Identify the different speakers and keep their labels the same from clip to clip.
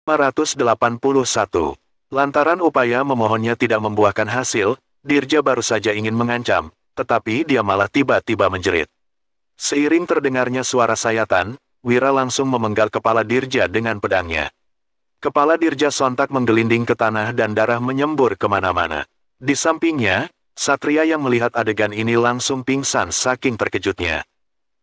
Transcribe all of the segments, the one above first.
Speaker 1: 581. Lantaran upaya memohonnya tidak membuahkan hasil, Dirja baru saja ingin mengancam, tetapi dia malah tiba-tiba menjerit. Seiring terdengarnya suara sayatan, Wira langsung memenggal kepala Dirja dengan pedangnya. Kepala Dirja sontak menggelinding ke tanah dan darah menyembur kemana-mana. Di sampingnya, Satria yang melihat adegan ini langsung pingsan saking terkejutnya.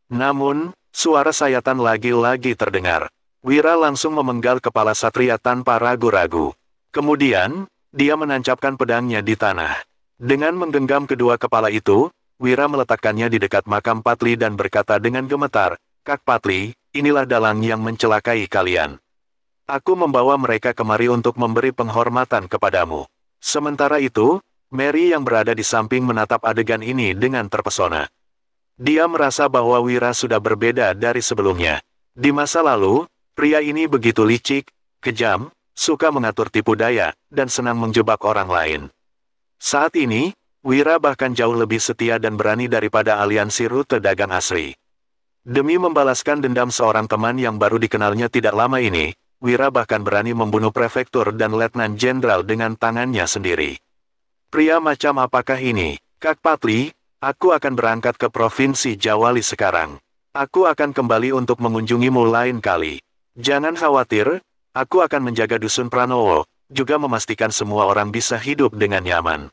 Speaker 1: Namun, suara sayatan lagi-lagi terdengar. Wira langsung memenggal kepala Satria tanpa ragu-ragu. Kemudian, dia menancapkan pedangnya di tanah. Dengan menggenggam kedua kepala itu, Wira meletakkannya di dekat makam Patli dan berkata dengan gemetar, "Kak Patli, inilah dalang yang mencelakai kalian. Aku membawa mereka kemari untuk memberi penghormatan kepadamu." Sementara itu, Mary yang berada di samping menatap adegan ini dengan terpesona. Dia merasa bahwa Wira sudah berbeda dari sebelumnya. Di masa lalu, pria ini begitu licik, kejam, suka mengatur tipu daya, dan senang menjebak orang lain. Saat ini, Wira bahkan jauh lebih setia dan berani daripada aliansi Rute Dagang Asri. Demi membalaskan dendam seorang teman yang baru dikenalnya tidak lama ini, Wira bahkan berani membunuh prefektur dan letnan jenderal dengan tangannya sendiri. Pria macam apakah ini? Kak Patli, aku akan berangkat ke Provinsi Jawali sekarang. Aku akan kembali untuk mengunjungimu lain kali. Jangan khawatir, aku akan menjaga Dusun Pranowo, juga memastikan semua orang bisa hidup dengan nyaman.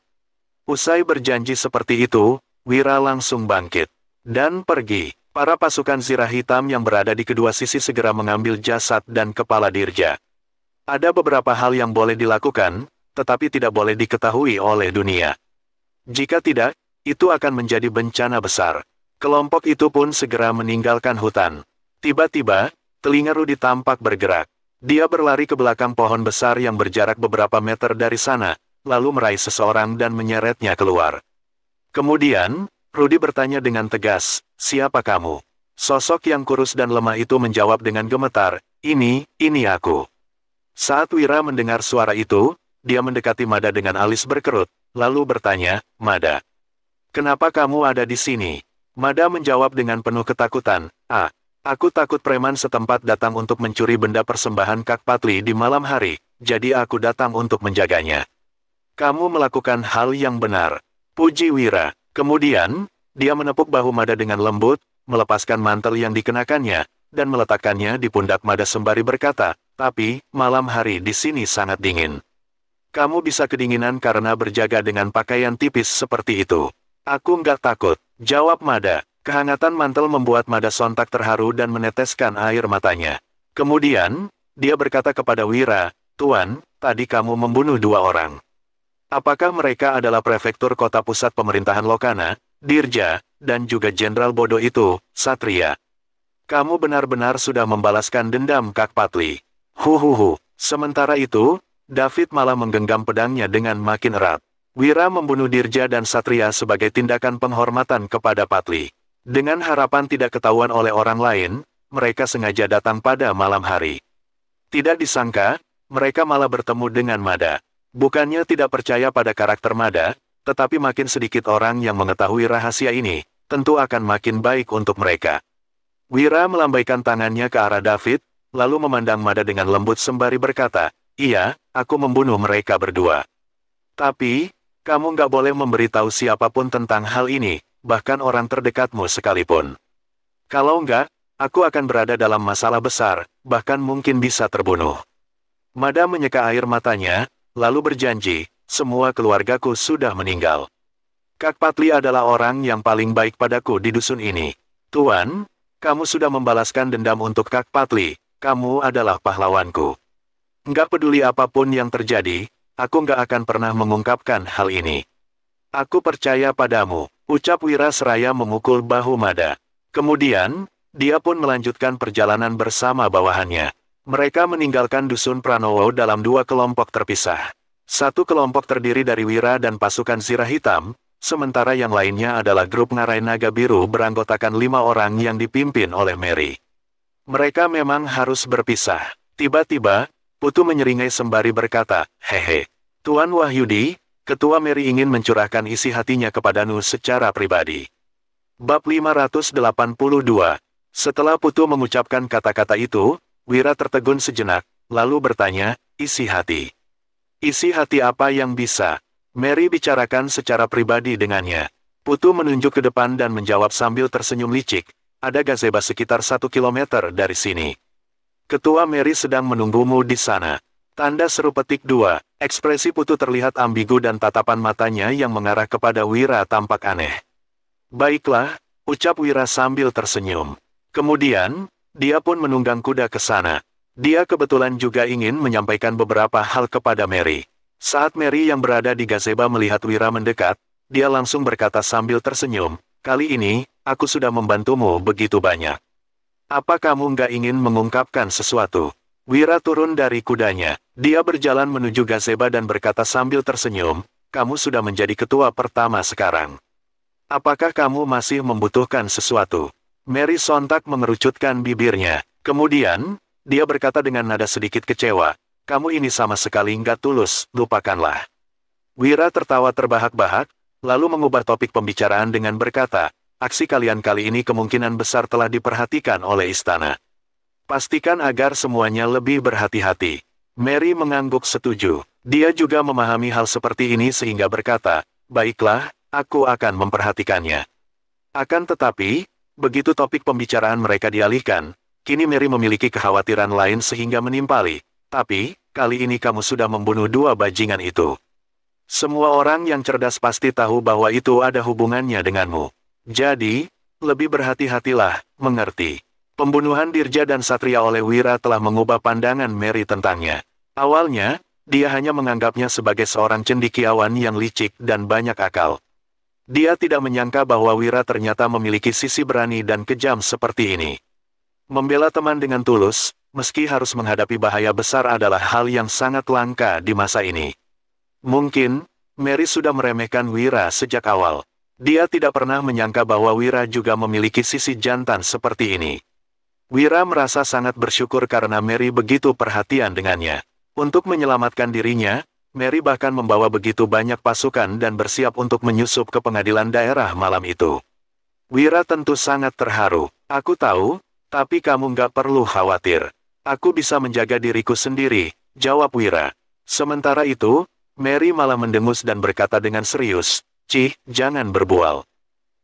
Speaker 1: Usai berjanji seperti itu, Wira langsung bangkit dan pergi. Para pasukan Zirah Hitam yang berada di kedua sisi segera mengambil jasad dan kepala Dirja. Ada beberapa hal yang boleh dilakukan, tetapi tidak boleh diketahui oleh dunia. Jika tidak, itu akan menjadi bencana besar. Kelompok itu pun segera meninggalkan hutan. Tiba-tiba, telinga Rudi tampak bergerak. Dia berlari ke belakang pohon besar yang berjarak beberapa meter dari sana, lalu meraih seseorang dan menyeretnya keluar. Kemudian, Rudi bertanya dengan tegas, "Siapa kamu?" Sosok yang kurus dan lemah itu menjawab dengan gemetar, ini aku." Saat Wira mendengar suara itu, dia mendekati Mada dengan alis berkerut, lalu bertanya, "Mada, kenapa kamu ada di sini?" Mada menjawab dengan penuh ketakutan, Aku takut preman setempat datang untuk mencuri benda persembahan Kak Patli di malam hari, jadi aku datang untuk menjaganya." "Kamu melakukan hal yang benar," puji Wira. Kemudian, dia menepuk bahu Mada dengan lembut, melepaskan mantel yang dikenakannya, dan meletakkannya di pundak Mada sembari berkata, "Tapi, malam hari di sini sangat dingin. Kamu bisa kedinginan karena berjaga dengan pakaian tipis seperti itu." "Aku nggak takut," jawab Mada. Kehangatan mantel membuat Mada sontak terharu dan meneteskan air matanya. Kemudian, dia berkata kepada Wira, "Tuan, tadi kamu membunuh 2 orang. Apakah mereka adalah prefektur kota pusat pemerintahan Lokana, Dirja, dan juga jenderal bodoh itu, Satria? Kamu benar-benar sudah membalaskan dendam Kak Patli." Huhuhu. Sementara itu, David malah menggenggam pedangnya dengan makin erat. Wira membunuh Dirja dan Satria sebagai tindakan penghormatan kepada Patli. Dengan harapan tidak ketahuan oleh orang lain, mereka sengaja datang pada malam hari. Tidak disangka, mereka malah bertemu dengan Mada. Bukannya tidak percaya pada karakter Mada, tetapi makin sedikit orang yang mengetahui rahasia ini, tentu akan makin baik untuk mereka. Wira melambaikan tangannya ke arah David, lalu memandang Mada dengan lembut sembari berkata, "Iya, aku membunuh mereka berdua. Tapi, kamu nggak boleh memberitahu siapapun tentang hal ini, bahkan orang terdekatmu sekalipun. Kalau enggak, aku akan berada dalam masalah besar, bahkan mungkin bisa terbunuh." Mada menyeka air matanya, lalu berjanji, "Semua keluargaku sudah meninggal. Kak Patli adalah orang yang paling baik padaku di dusun ini. Tuan, kamu sudah membalaskan dendam untuk Kak Patli, kamu adalah pahlawanku. Nggak peduli apapun yang terjadi, aku nggak akan pernah mengungkapkan hal ini. Aku percaya padamu," ucap Wira seraya memukul bahu Mada. Kemudian, dia pun melanjutkan perjalanan bersama bawahannya. Mereka meninggalkan Dusun Pranowo dalam 2 kelompok terpisah. Satu kelompok terdiri dari Wira dan pasukan Zirah Hitam, sementara yang lainnya adalah grup Ngarai Naga Biru beranggotakan 5 orang yang dipimpin oleh Mary. Mereka memang harus berpisah. Tiba-tiba, Putu menyeringai sembari berkata, "Hehe, Tuan Wahyudi, Ketua Mary ingin mencurahkan isi hatinya kepadamu secara pribadi." Bab 582. Setelah Putu mengucapkan kata-kata itu, Wira tertegun sejenak, lalu bertanya, isi hati. Isi hati apa yang bisa Mary bicarakan secara pribadi dengannya? Putu menunjuk ke depan dan menjawab sambil tersenyum licik, ada gazebo sekitar 1 kilometer dari sini. Ketua Mary sedang menunggumu di sana. Tanda seru petik 2, ekspresi Putu terlihat ambigu dan tatapan matanya yang mengarah kepada Wira tampak aneh. Baiklah, ucap Wira sambil tersenyum. Kemudian, dia pun menunggang kuda ke sana. Dia kebetulan juga ingin menyampaikan beberapa hal kepada Mary. Saat Mary yang berada di gazebo melihat Wira mendekat, dia langsung berkata sambil tersenyum, kali ini, aku sudah membantumu begitu banyak. Apa kamu nggak ingin mengungkapkan sesuatu? Wira turun dari kudanya. Dia berjalan menuju gazebo dan berkata sambil tersenyum, kamu sudah menjadi ketua pertama sekarang. Apakah kamu masih membutuhkan sesuatu? Mary sontak mengerucutkan bibirnya. Kemudian, dia berkata dengan nada sedikit kecewa, kamu ini sama sekali nggak tulus, lupakanlah. Wira tertawa terbahak-bahak, lalu mengubah topik pembicaraan dengan berkata, aksi kalian kali ini kemungkinan besar telah diperhatikan oleh istana. Pastikan agar semuanya lebih berhati-hati. Mary mengangguk setuju. Dia juga memahami hal seperti ini sehingga berkata, baiklah, aku akan memperhatikannya. Akan tetapi, begitu topik pembicaraan mereka dialihkan, kini Mary memiliki kekhawatiran lain sehingga menimpali. Tapi, kali ini kamu sudah membunuh 2 bajingan itu. Semua orang yang cerdas pasti tahu bahwa itu ada hubungannya denganmu. Jadi, lebih berhati-hatilah, mengerti. Pembunuhan Dirja dan Satria oleh Wira telah mengubah pandangan Mary tentangnya. Awalnya, dia hanya menganggapnya sebagai seorang cendekiawan yang licik dan banyak akal. Dia tidak menyangka bahwa Wira ternyata memiliki sisi berani dan kejam seperti ini. Membela teman dengan tulus, meski harus menghadapi bahaya besar adalah hal yang sangat langka di masa ini. Mungkin, Mary sudah meremehkan Wira sejak awal. Dia tidak pernah menyangka bahwa Wira juga memiliki sisi jantan seperti ini. Wira merasa sangat bersyukur karena Mary begitu perhatian dengannya. Untuk menyelamatkan dirinya, Mary bahkan membawa begitu banyak pasukan dan bersiap untuk menyusup ke pengadilan daerah malam itu. Wira tentu sangat terharu. Aku tahu, tapi kamu nggak perlu khawatir. Aku bisa menjaga diriku sendiri, jawab Wira. Sementara itu, Mary malah mendengus dan berkata dengan serius, Cih, jangan berbual.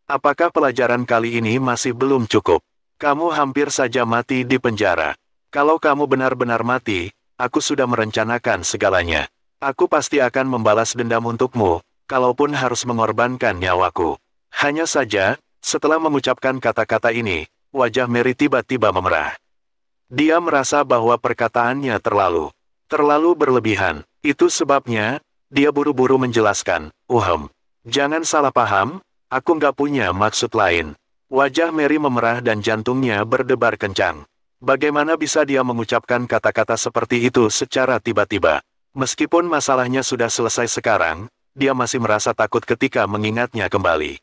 Speaker 1: Apakah pelajaran kali ini masih belum cukup? Kamu hampir saja mati di penjara. Kalau kamu benar-benar mati, aku sudah merencanakan segalanya. Aku pasti akan membalas dendam untukmu, kalaupun harus mengorbankan nyawaku. Hanya saja, setelah mengucapkan kata-kata ini, wajah Mary tiba-tiba memerah. Dia merasa bahwa perkataannya terlalu berlebihan. Itu sebabnya, dia buru-buru menjelaskan, jangan salah paham, aku nggak punya maksud lain. Wajah Mary memerah dan jantungnya berdebar kencang. Bagaimana bisa dia mengucapkan kata-kata seperti itu secara tiba-tiba? Meskipun masalahnya sudah selesai sekarang, dia masih merasa takut ketika mengingatnya kembali.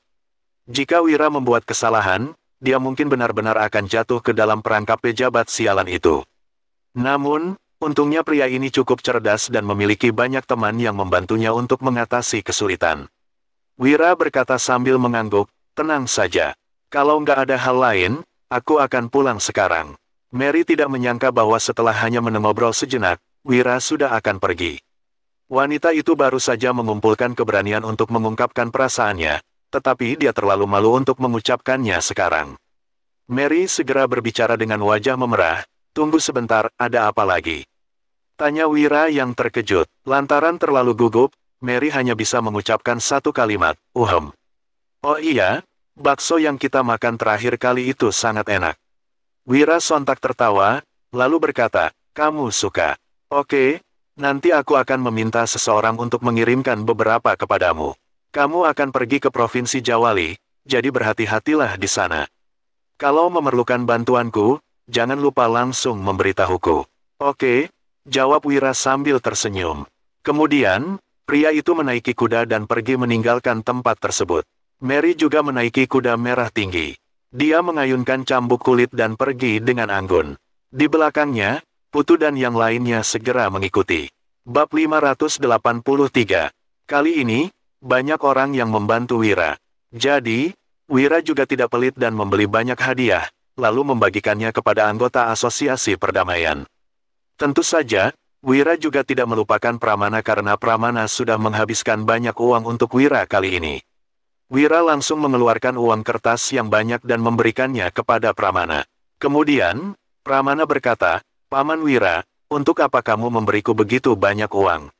Speaker 1: Jika Wira membuat kesalahan, dia mungkin benar-benar akan jatuh ke dalam perangkap pejabat sialan itu. Namun, untungnya pria ini cukup cerdas dan memiliki banyak teman yang membantunya untuk mengatasi kesulitan. Wira berkata sambil mengangguk, tenang saja. Kalau nggak ada hal lain, aku akan pulang sekarang. Mary tidak menyangka bahwa setelah hanya mengobrol sejenak, Wira sudah akan pergi. Wanita itu baru saja mengumpulkan keberanian untuk mengungkapkan perasaannya, tetapi dia terlalu malu untuk mengucapkannya sekarang. Mary segera berbicara dengan wajah memerah, tunggu sebentar, ada apa lagi? Tanya Wira yang terkejut. Lantaran terlalu gugup, Mary hanya bisa mengucapkan satu kalimat, Oh iya, bakso yang kita makan terakhir kali itu sangat enak. Wira sontak tertawa, lalu berkata, kamu suka. Oke, nanti aku akan meminta seseorang untuk mengirimkan beberapa kepadamu. Kamu akan pergi ke Provinsi Jawali, jadi berhati-hatilah di sana. Kalau memerlukan bantuanku, jangan lupa langsung memberitahuku. Oke, jawab Wira sambil tersenyum. Kemudian, pria itu menaiki kuda dan pergi meninggalkan tempat tersebut. Mary juga menaiki kuda merah tinggi. Dia mengayunkan cambuk kulit dan pergi dengan anggun. Di belakangnya, Putu dan yang lainnya segera mengikuti. Bab 583. Kali ini, banyak orang yang membantu Wira. Jadi, Wira juga tidak pelit dan membeli banyak hadiah, lalu membagikannya kepada anggota asosiasi perdamaian. Tentu saja, Wira juga tidak melupakan Pramana karena Pramana sudah menghabiskan banyak uang untuk Wira kali ini. Wira langsung mengeluarkan uang kertas yang banyak dan memberikannya kepada Pramana. Kemudian, Pramana berkata, "Paman Wira, untuk apa kamu memberiku begitu banyak uang?"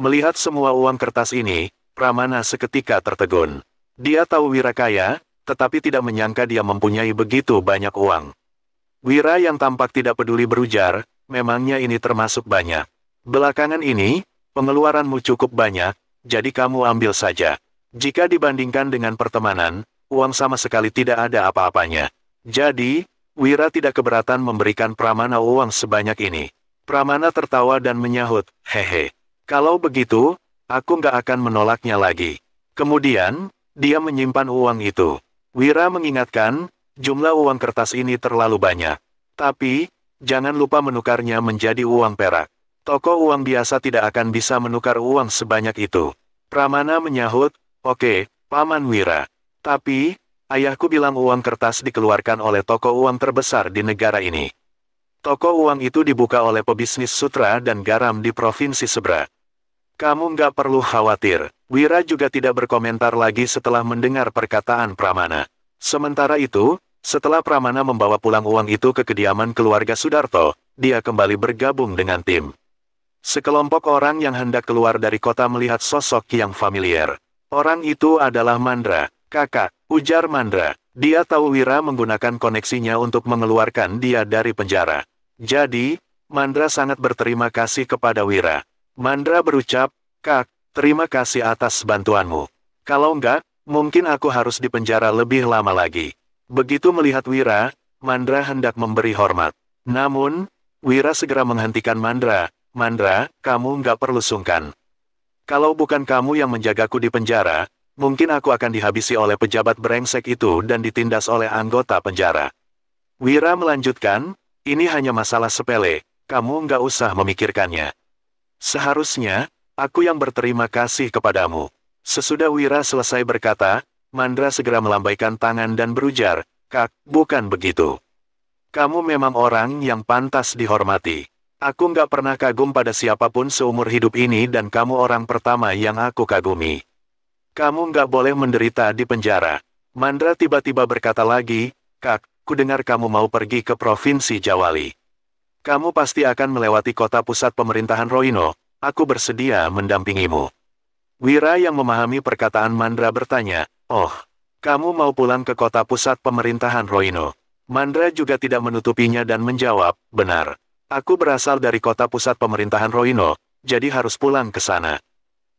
Speaker 1: Melihat semua uang kertas ini, Pramana seketika tertegun. Dia tahu Wira kaya, tetapi tidak menyangka dia mempunyai begitu banyak uang. Wira yang tampak tidak peduli berujar, "Memangnya ini termasuk banyak? Belakangan ini, pengeluaranmu cukup banyak, jadi kamu ambil saja. Jika dibandingkan dengan pertemanan, uang sama sekali tidak ada apa-apanya." Jadi, Wira tidak keberatan memberikan Pramana uang sebanyak ini. Pramana tertawa dan menyahut, "Hehe. Kalau begitu, aku nggak akan menolaknya lagi." Kemudian, dia menyimpan uang itu. Wira mengingatkan, "Jumlah uang kertas ini terlalu banyak. Tapi, jangan lupa menukarnya menjadi uang perak. Toko uang biasa tidak akan bisa menukar uang sebanyak itu." Pramana menyahut, "Oke, Paman Wira. Tapi, ayahku bilang uang kertas dikeluarkan oleh toko uang terbesar di negara ini. Toko uang itu dibuka oleh pebisnis sutra dan garam di provinsi seberang. Kamu nggak perlu khawatir." Wira juga tidak berkomentar lagi setelah mendengar perkataan Pramana. Sementara itu, setelah Pramana membawa pulang uang itu ke kediaman keluarga Sudarto, dia kembali bergabung dengan tim. Sekelompok orang yang hendak keluar dari kota melihat sosok yang familiar. Orang itu adalah Mandra. "Kakak," ujar Mandra. Dia tahu Wira menggunakan koneksinya untuk mengeluarkan dia dari penjara. Jadi, Mandra sangat berterima kasih kepada Wira. Mandra berucap, "Kak, terima kasih atas bantuanmu. Kalau enggak, mungkin aku harus dipenjara lebih lama lagi." Begitu melihat Wira, Mandra hendak memberi hormat. Namun, Wira segera menghentikan Mandra. "Mandra, kamu nggak perlu sungkan. Kalau bukan kamu yang menjagaku di penjara, mungkin aku akan dihabisi oleh pejabat brengsek itu dan ditindas oleh anggota penjara." Wira melanjutkan, "Ini hanya masalah sepele, kamu nggak usah memikirkannya. Seharusnya, aku yang berterima kasih kepadamu." Sesudah Wira selesai berkata, Mandra segera melambaikan tangan dan berujar, "Kak, bukan begitu. Kamu memang orang yang pantas dihormati. Aku nggak pernah kagum pada siapapun seumur hidup ini dan kamu orang pertama yang aku kagumi. Kamu nggak boleh menderita di penjara." Mandra tiba-tiba berkata lagi, "Kak, kudengar kamu mau pergi ke Provinsi Jawali. Kamu pasti akan melewati kota pusat pemerintahan Roino, aku bersedia mendampingimu." Wira yang memahami perkataan Mandra bertanya, "Oh, kamu mau pulang ke kota pusat pemerintahan Roino?" Mandra juga tidak menutupinya dan menjawab, "Benar. Aku berasal dari kota pusat pemerintahan Roino, jadi harus pulang ke sana."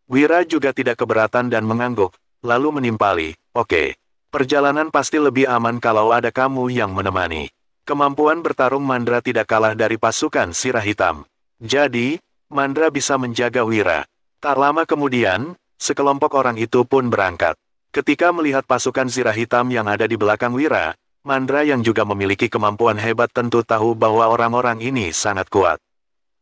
Speaker 1: Wira juga tidak keberatan dan mengangguk, lalu menimpali, "Oke. Perjalanan pasti lebih aman kalau ada kamu yang menemani." Kemampuan bertarung Mandra tidak kalah dari pasukan Sirah Hitam. Jadi, Mandra bisa menjaga Wira. Tak lama kemudian, sekelompok orang itu pun berangkat. Ketika melihat pasukan Sirah Hitam yang ada di belakang Wira, Mandra yang juga memiliki kemampuan hebat tentu tahu bahwa orang-orang ini sangat kuat.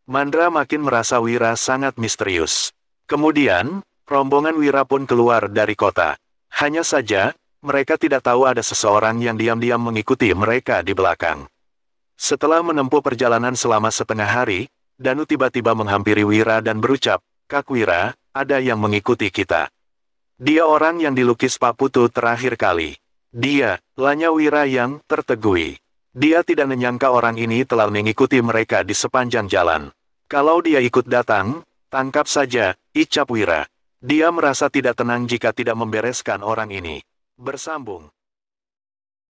Speaker 1: Mandra makin merasa Wira sangat misterius. Kemudian, rombongan Wira pun keluar dari kota. Hanya saja, mereka tidak tahu ada seseorang yang diam-diam mengikuti mereka di belakang. Setelah menempuh perjalanan selama setengah hari, Danu tiba-tiba menghampiri Wira dan berucap, "Kak Wira, ada yang mengikuti kita. Dia orang yang dilukis Pak Putu terakhir kali." "Dia," lanya Wira yang tertegui. Dia tidak menyangka orang ini telah mengikuti mereka di sepanjang jalan. "Kalau dia ikut datang, tangkap saja," ucap Wira. Dia merasa tidak tenang jika tidak membereskan orang ini. Bersambung.